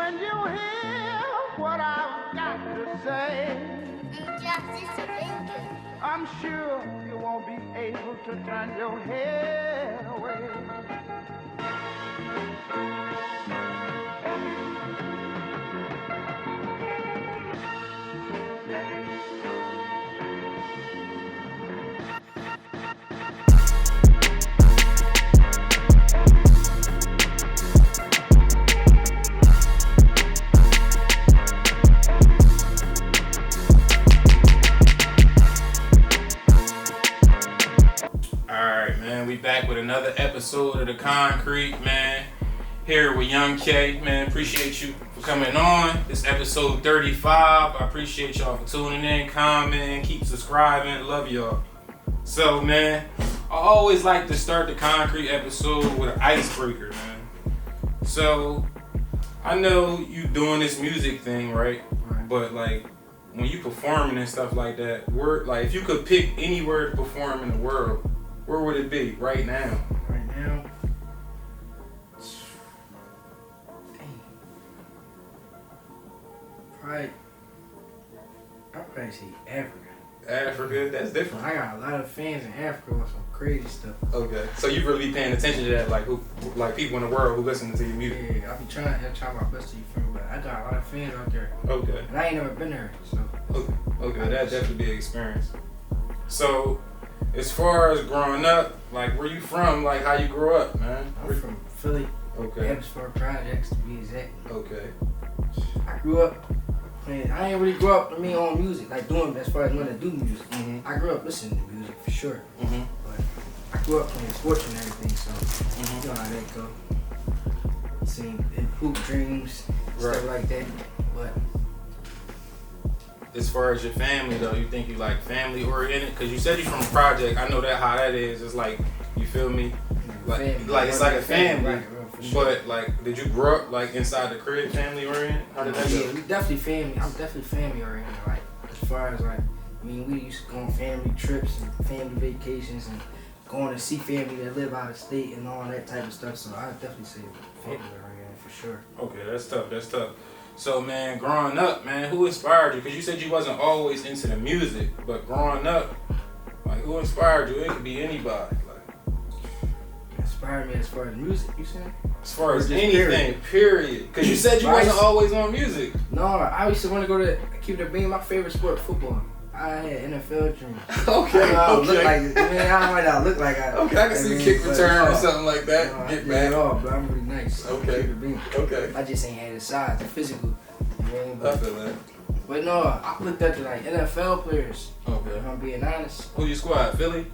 when you hear what I've got to say. I'm sure you won't be able to turn your head away. Alright, man, we back with another episode of The Concrete, man. Here with Yxng K.A, man. Appreciate you for coming on. This episode 35. I appreciate y'all for tuning in, commenting, keep subscribing. Love y'all. So, man, I always like to start the Concrete episode with an icebreaker, man. So, I know you doing this music thing, right? But, like, when you performing and stuff like that, if you could pick anywhere to perform in the world, where would it be right now? Right now? Dang. I'd probably say Africa. Africa? That's different. I got a lot of fans in Africa with some crazy stuff. Okay. So you really be paying attention to that, like people in the world who listen to your music? Yeah, I be trying my best to you feel, but I got a lot of fans out there. Okay. And I ain't never been there, so. Okay, that'd definitely be an experience. So, as far as growing up, like where you from, like how you grew up, man? I'm from Philly. Okay. Abbotsford Projects to be exact. Okay. I grew up playing. I ain't really grew up on music, like doing as far as when to do music. Mm-hmm. I grew up listening to music for sure. Mm-hmm. But I grew up playing sports and everything, so Mm-hmm. you know how that go. Seen in hoop dreams, stuff like that. But as far as your family though, you think you like family oriented? Cause you said you from a project. I know that how that is. It's like, you feel me? Like it's like a family. Right, for sure. But like, did you grow up like inside the crib, family oriented? How did that go? Yeah, we definitely family. I'm definitely family oriented. Like as far as like, we used to go on family trips and family vacations and going to see family that live out of state and all that type of stuff. So I definitely say family oriented for sure. Okay, that's tough. So, man, growing up, man, who inspired you? Because you said you wasn't always into the music, but growing up, like, who inspired you? It could be anybody. Like, Inspired me as far as music, you said? as far as anything, period. Because you said you wasn't always on music. No, I used to want to go to keep it being my favorite sport, football. I had NFL dreams. Okay. Look like it. Man, I might not look like I. Okay, I can see kick return or something like that. Get back. Off, but I'm really nice. Okay. Okay. I just ain't had the size, the physical. You know, I feel that. But no, I looked up to like NFL players. Okay. If I'm being honest. Who your squad? Philly?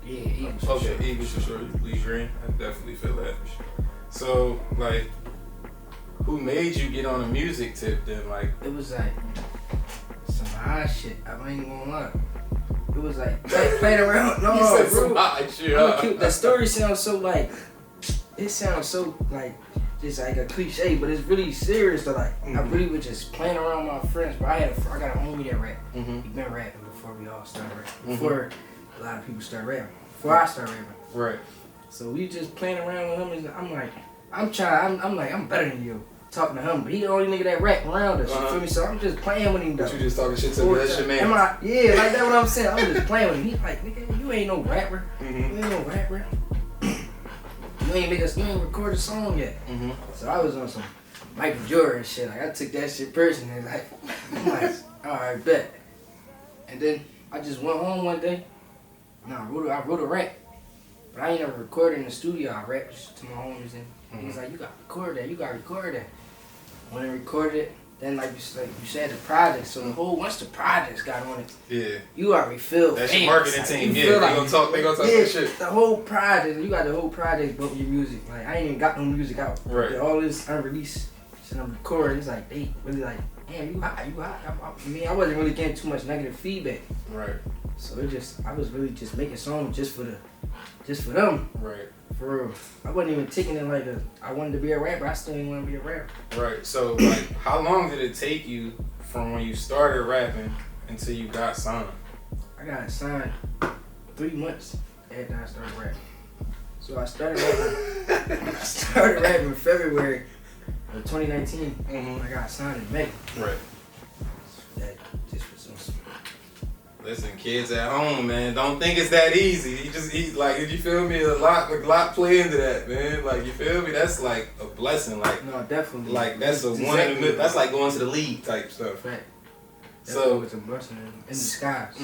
Yeah, Eagles. For Okay, sure. Eagles for sure. You bleed green. I definitely feel that. So, like, who made you get on a music tip then? Like, It was like some high shit. I ain't even gonna lie. It was like playing around. No, you said bro. some hot shit. I'm cute. The story sounds so like. It sounds so like. Just like a cliche, but it's really serious. So like, I really was just playing around with my friends. But I got a homie that rap. Mm-hmm. He been rapping before we all started rapping. Mm-hmm. Before a lot of people start rapping. Before I started rapping. Right. So we just playing around with him. And I'm like, I'm better than you. Talking to him, but he the only nigga that rap around us. You feel me? So I'm just playing with him. Though. But you just talking shit to me. That's your man. Yeah, like that's what I'm saying. I'm just playing with him. He's like, nigga, you ain't no rapper. Mm-hmm. You ain't no rapper. You ain't record a song yet. Mm-hmm. So I was on some Michael Jordan shit. Like I took that shit personally. Like I'm like, all right, bet. And then I just went home one day. I wrote a rap, but I ain't never recorded in the studio. I rapped just to my homies, and he's like, you gotta record that. When I recorded it, then like you said, the project. So once the projects got on it, Yeah. you already feel That's famous. your marketing Like, team. you Yeah, feel they gonna talk that shit. The whole project, you got the whole project but your music. Like I ain't even got no music out. Right. All this unreleased shit I'm recording. It's like they really like, damn, you hot. I mean, I wasn't really getting too much negative feedback. Right. So I was really just making songs just for them. Right. For real. I wasn't even taking it like I wanted to be a rapper. I still didn't want to be a rapper. Right. So, like, how long did it take you from when you started rapping until you got signed? I got signed 3 months after I started rapping. So I started rapping in February. 2019, I got signed in May. Right. That just was some. Listen, kids at home, man, don't think it's that easy. Like, you feel me? A lot play into that, man. Like, you feel me? That's like a blessing. Like, no, definitely. Like, that's a one in the middle. That's like going to the league type stuff. Fact. So it's a blessing in disguise.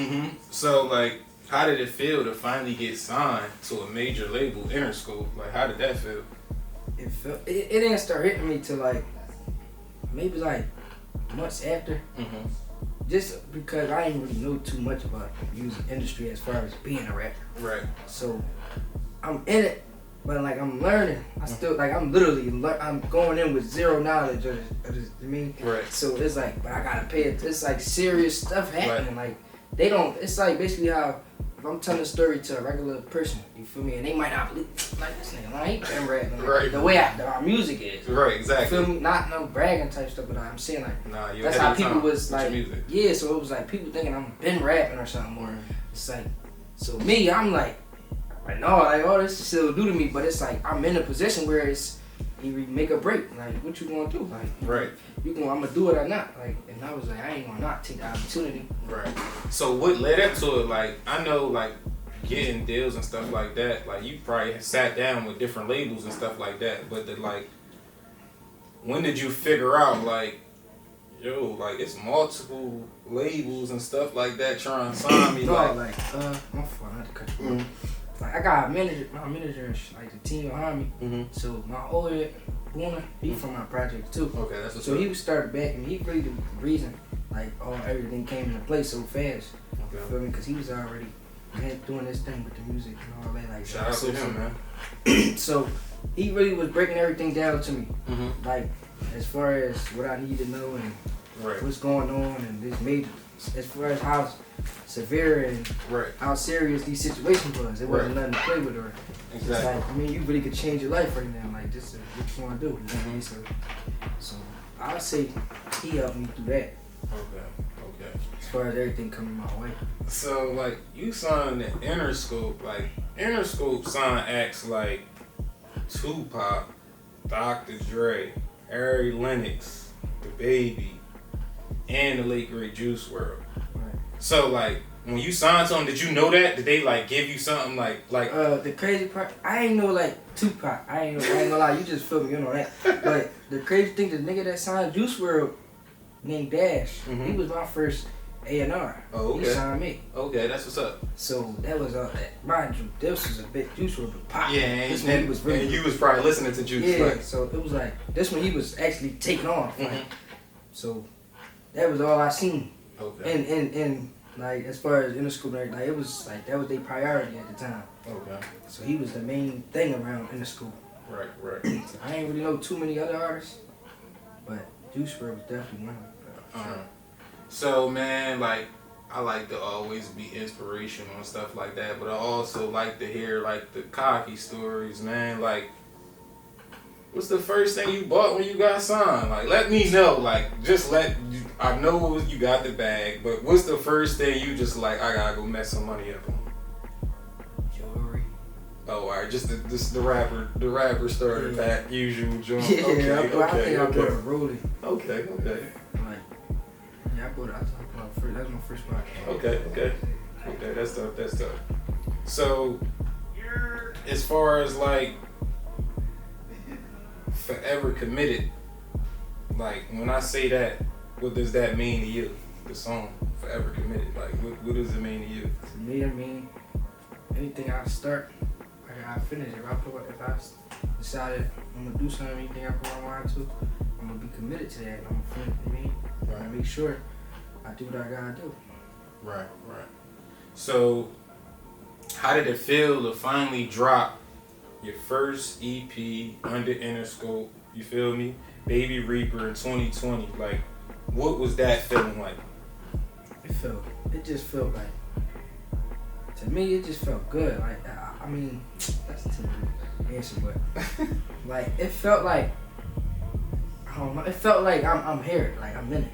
So, like, how did it feel to finally get signed to a major label, Interscope? Like, how did that feel? It didn't start hitting me till like maybe like months after. Just because I didn't really know too much about the music industry as far as being a rapper. Right. So I'm in it, but like I'm learning. I still like I'm going in with zero knowledge of this. I mean, right. So it's like, but I gotta pay it. It's like serious stuff happening. Like they don't. It's like basically how if I'm telling a story to a regular person, you feel me, and they might not believe like this nigga. I ain't been rapping like, the way our music is. Right. Exactly. You feel me? Not no bragging type stuff, but I'm saying like that's how people was like. Yeah, so it was like people thinking I'm been rapping or something. Or it's like, so me, I'm like no, like all this still do to me, but it's like I'm in a position where it's you make a break. Like what you gonna do? Like right. I'm gonna do it or not. Like and I was like I ain't gonna not take the opportunity. Right. So what led up to it? Like I know like getting deals and stuff like that. Like you probably sat down with different labels and stuff like that. But like, when did you figure out like, yo, like it's multiple labels and stuff like that trying to sign me? No, my fault, not to cut you off. Like I got my manager, like the team behind me. So my older Boona, he from my project too. Okay, that's what's so up. he started backing me. He really the reason like everything came into place so fast. Okay. You feel me? Because he was already doing this thing with the music and all that. Like shout out to him, man. So he really was breaking everything down to me. Mm-hmm. Like as far as what I need to know and what's going on and this major, as far as how severe and how serious these situations was. It wasn't nothing to play with or exactly. Like, I mean, you really could change your life right now. Like this is what you want to do. You know what I mean? So I'll say he helped me through that. Okay. As far as everything coming my way. So like you signed the Interscope, like Interscope signed acts like Tupac, Dr. Dre, Ari Lennox, The Baby, and the late great Juice WRLD. Right. So like when you signed to them, did you know that? Did they like give you something like? The crazy part, I ain't know like Tupac. I ain't gonna lie, you just feel me, you know that. But the crazy thing, the nigga that signed Juice WRLD named Dash, he was my first A&R. Oh, okay. He signed me. Okay, that's what's up. So that was mind you, this was a big Juice WRLD pop. Yeah, and you was probably listening to Juice. Yeah, right? So it was like this one he was actually taking off. Like, so that was all I seen. Okay. And like as far as Interscope, like it was like that was their priority at the time. Okay. So he was the main thing around Interscope. Right. So I ain't really know too many other artists, but Juice WRLD was definitely one of them. So man, like I like to always be inspirational and stuff like that, but I also like to hear like the cocky stories, man. Like, what's the first thing you bought when you got signed? Like, let me know. Like, I know you got the bag, but what's the first thing you just like? I gotta go mess some money up on. Jewelry. Oh, alright, just the rapper starter pack, usual joint. Yeah, okay. I think I bought a Rollie. Okay. Like, yeah, I bought first. That was my first spot. Okay, that's tough. So, as far as like forever committed, like when I say that, what does that mean to you? The song Forever Committed, like what does it mean to you? To me, I mean anything I start, I finish it. If I decided I'm gonna do something, anything I put my mind to, I'm gonna be committed to that. I'm gonna finish. I mean, Right. I make sure I do what I gotta do. Right. So, how did it feel to finally drop your first EP under Interscope? You feel me? Baby Reaper in 2020. Like, what was that feeling like? It just felt like, to me, it just felt good. Like, I mean, that's too much answer, but like, it felt like, I don't know, it felt like I'm here, like I'm in it.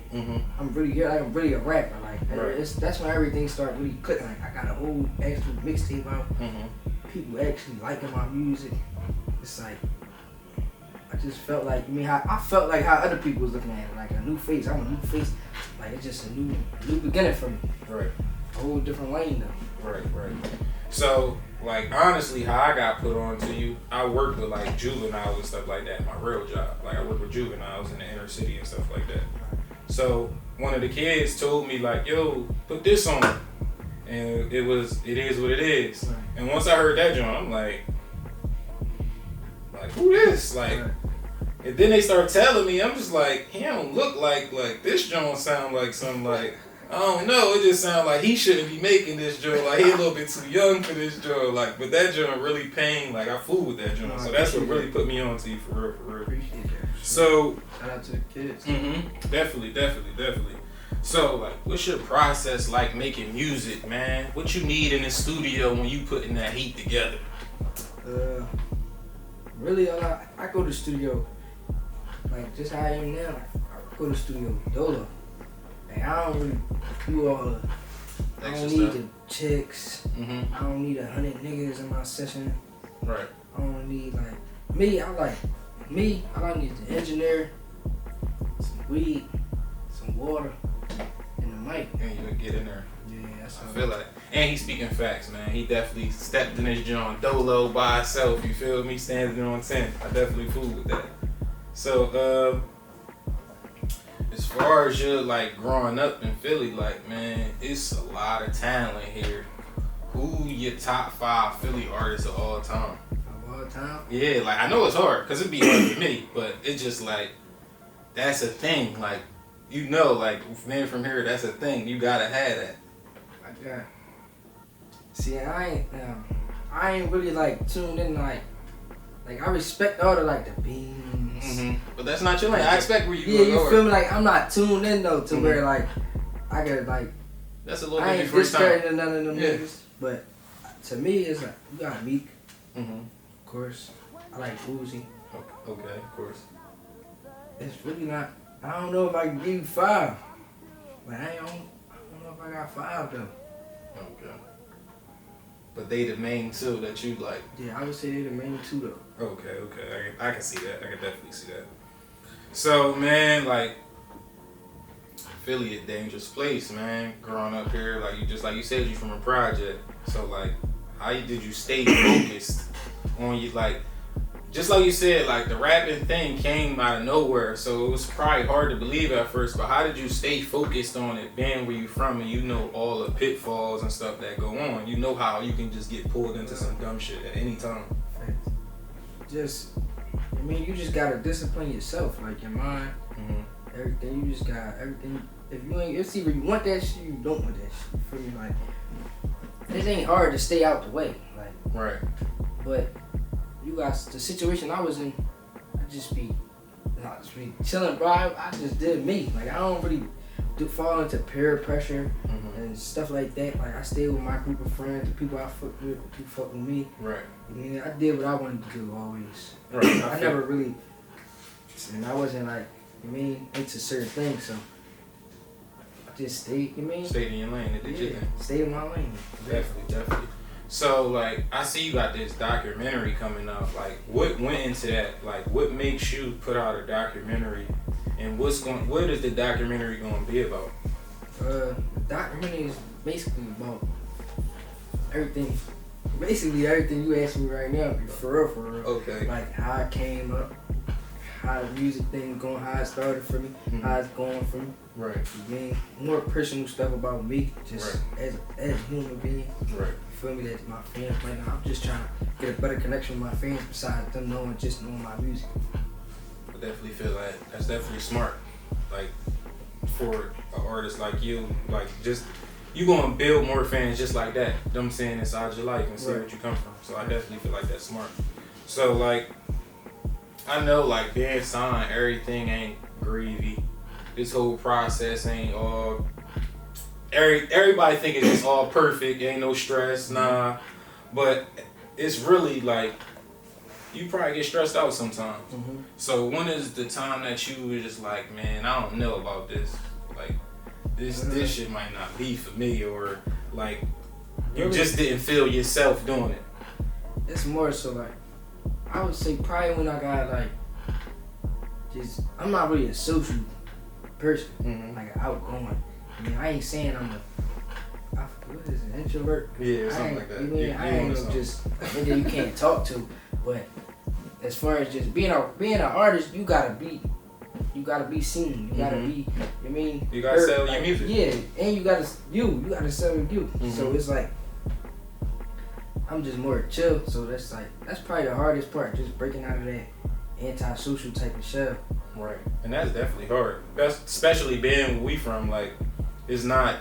I'm really here, like I'm really a rapper. Like, that's when everything started really clicking. Like, I got a whole actual mixtape out. People actually liking my music. It's like, I just felt like, I felt like how other people was looking at it, like a new face. I'm a new face, like it's just a new beginning for me. Right. A whole different lane though. Right. So, like, honestly, how I got put on to you, I worked with, like, juveniles and stuff like that, my real job. Like, I work with juveniles in the inner city and stuff like that. So, one of the kids told me, like, yo, put this on. And it is what it is. Right. And once I heard that joint, I'm like, who this? Like, Right. And then they start telling me, I'm just like, he don't look like this joint sound like something like, I don't know, it just sound like he shouldn't be making this joint. Like, he a little bit too young for this joint. Like, but that joint really pain. Like, I fool with that joint. So that's what really put me on to you, for real. Appreciate that. So, shout out to the kids. Definitely. So, like, what's your process like making music, man? What you need in the studio when you putting that heat together? Really, I go to the studio, like, just how I am now. I go to the studio dolo. Like, I don't really do all the, I don't need the chicks. Mm-hmm. I don't need 100 niggas in my session. Right. I don't need, like, I need the engineer, some weed, some water, and the mic. And you get in there. Yeah, that's I feel like, and he's speaking facts, man. He definitely stepped in his joint dolo by himself. You feel me? Standing on 10. I definitely fool with that. So, as far as you like growing up in Philly, like, man, it's a lot of talent here. Who your top 5 Philly artists of all time? Of all time? Yeah, like, I know it's hard because it'd be hard for me, but it's just like, that's a thing. Like, you know, like, man, from here, that's a thing. You gotta have that. Yeah. See, I ain't really like tuned in, like I respect all the like the beans. Mm-hmm. But that's not your lane. I expect where you yeah, you feel me? Like, I'm not tuned in though to where like I gotta like. That's a little I bit ain't before time. discrediting none of them niggas, but to me it's like you got Meek, Mm-hmm. of course. I like Uzi. Okay, of course. It's really not. I don't know if I can give you 5. Like, I don't know if I got 5 though. Okay. But they the main 2 that you like. Yeah, I would say they the main 2 though. Okay. I can see that. I can definitely see that. So, man, like, Philly a dangerous place, man. Growing up here, like you said, you from a project. So, like, how did you stay focused on you, like, just like you said, like, the rapping thing came out of nowhere, so it was probably hard to believe at first, but how did you stay focused on it, being where you from, and you know all the pitfalls and stuff that go on? You know how you can just get pulled into some dumb shit at any time. You just gotta discipline yourself, like your mind, everything. You just got everything. If you ain't, it's either you want that shit, or you don't want that shit. You feel me? Like, it ain't hard to stay out the way, like. Right. But you guys, the situation I was in, I just be chilling, bro. I just did me. Like, I don't really fall into peer pressure and stuff like that. Like, I stayed with my group of friends, the people I fuck with, who fuck with me. Right. I did what I wanted to do always. Right. I never really, and I wasn't like, into certain things. So I just stayed. Stayed in your lane and did your thing. Stayed in my lane. Definitely. So, like, I see you got this documentary coming up. Like, what went into that? Like, what makes you put out a documentary? And what is the documentary going to be about? The documentary is basically about everything. Basically everything you asked me right now. For real. Okay. Like, how I came up, how the music thing going, how it started for me, how it's going for me. Right. More personal stuff about me, just as a human being. Right. You feel me? That my fans, like, I'm just trying to get a better connection with my fans besides them knowing my music. I definitely feel like that's definitely smart. Like, for an artist like you, like, just you gonna build more fans just like that. Them saying inside your life and see what you come from. So I definitely feel like that's smart. So, like, I know, like, being signed, everything ain't greedy. This whole process ain't all. Everybody think it's just all perfect. Ain't no stress, nah. But it's really like you probably get stressed out sometimes. So when is the time that you were just like, man, I don't know about this. Like, this shit might not be for me, or like you just didn't feel yourself doing it. It's more so like I would say probably when I got like just I'm not really a social person, Mm-hmm. like an outgoing. I mean, I ain't saying what is it, introvert? Yeah, something like that. I ain't no just nigga you can't talk to, but as far as just being an artist, you gotta be seen. You gotta be. I mean, you gotta sell your music. Yeah, and you gotta sell your you. Mm-hmm. So it's like I'm just more chill. So that's probably the hardest part, just breaking out of that antisocial type of shell. Right, and that's definitely hard. Especially being where we from. Like, it's not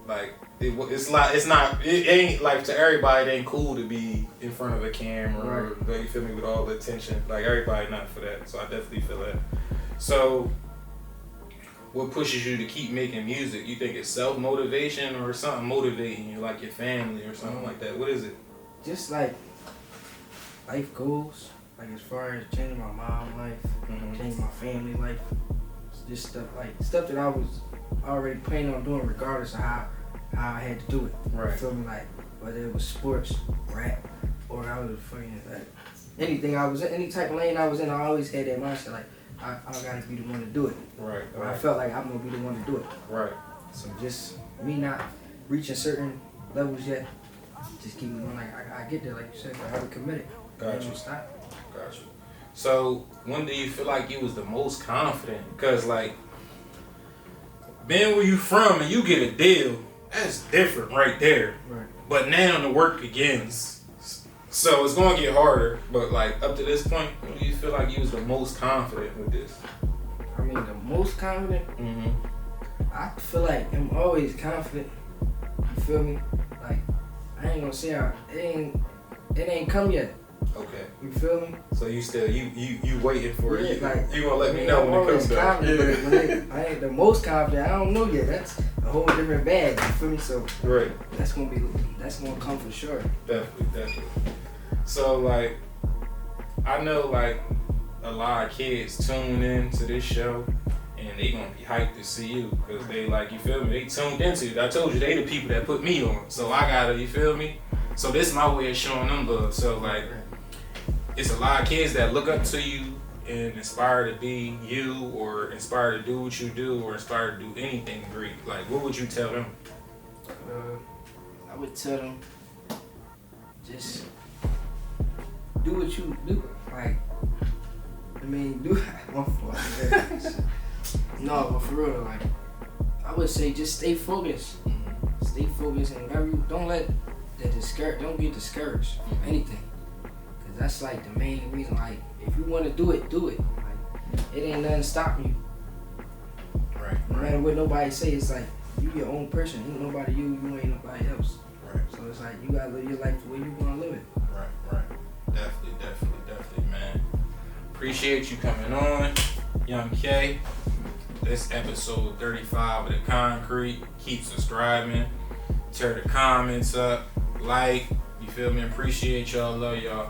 like. It ain't like to everybody. It ain't cool to be in front of a camera, right. You feel me, with all the attention. Like everybody not for that. So I definitely feel that. So, what pushes you to keep making music? You think it's self motivation or something motivating you, like your family or something like that? What is it? Just like life goals, like as far as changing my mom's life, changing my family life, just stuff that I was already planning on doing, regardless of how I had to do it. Right. You feel me? Like whether it was sports, rap, or I was fucking like anything I was in, any type of lane I was in, I always had that mindset like I gotta be the one to do it. Right. I felt like I'm gonna be the one to do it. Right. So just me not reaching certain levels yet, just keep me going. Like I get there, like you said, I haven't committed. Got you. Stop. Got you. So when do you feel like you was the most confident? Because like being where you from and you get a deal, that's different right there. Right. But now the work begins. So it's gonna get harder. But like up to this point, when do you feel like you was the most confident with this? I mean, the most confident. Mm-hmm. I feel like I'm always confident. You feel me? Like I ain't gonna say it ain't come yet. Okay. You feel me? So you still you waiting for it? Like, you gonna let me know when it comes back? Yeah. I ain't the most confident. I don't know yet. That's a whole different bag. You feel me? So right. That's gonna come for sure. Definitely. So like, I know like a lot of kids tune in to this show and they gonna be hyped to see you because they like, you feel me? They tuned into it. I told you they the people that put me on. So I gotta, you feel me? So this is my way of showing them love. So like, it's a lot of kids that look up to you and inspire to be you or inspire to do what you do or inspire to do anything great. Like, what would you tell them? I would tell them, just do what you do. Like, I mean, do my fault. No, but for real, like, I would say just stay focused. Stay focused and whatever you don't get discouraged from anything. Cause that's like the main reason. Like, if you want to do it, do it. Like, it ain't nothing stopping you. Right. No matter what nobody say, it's like you your own person. Ain't nobody you ain't nobody else. Right. So it's like you gotta live your life the way you wanna live it. Right. Definitely, man. Appreciate you coming on, Yxng K. This episode 35 of The Concrete. Keep subscribing. Tear the comments up. Like. You feel me? Appreciate y'all. Love y'all.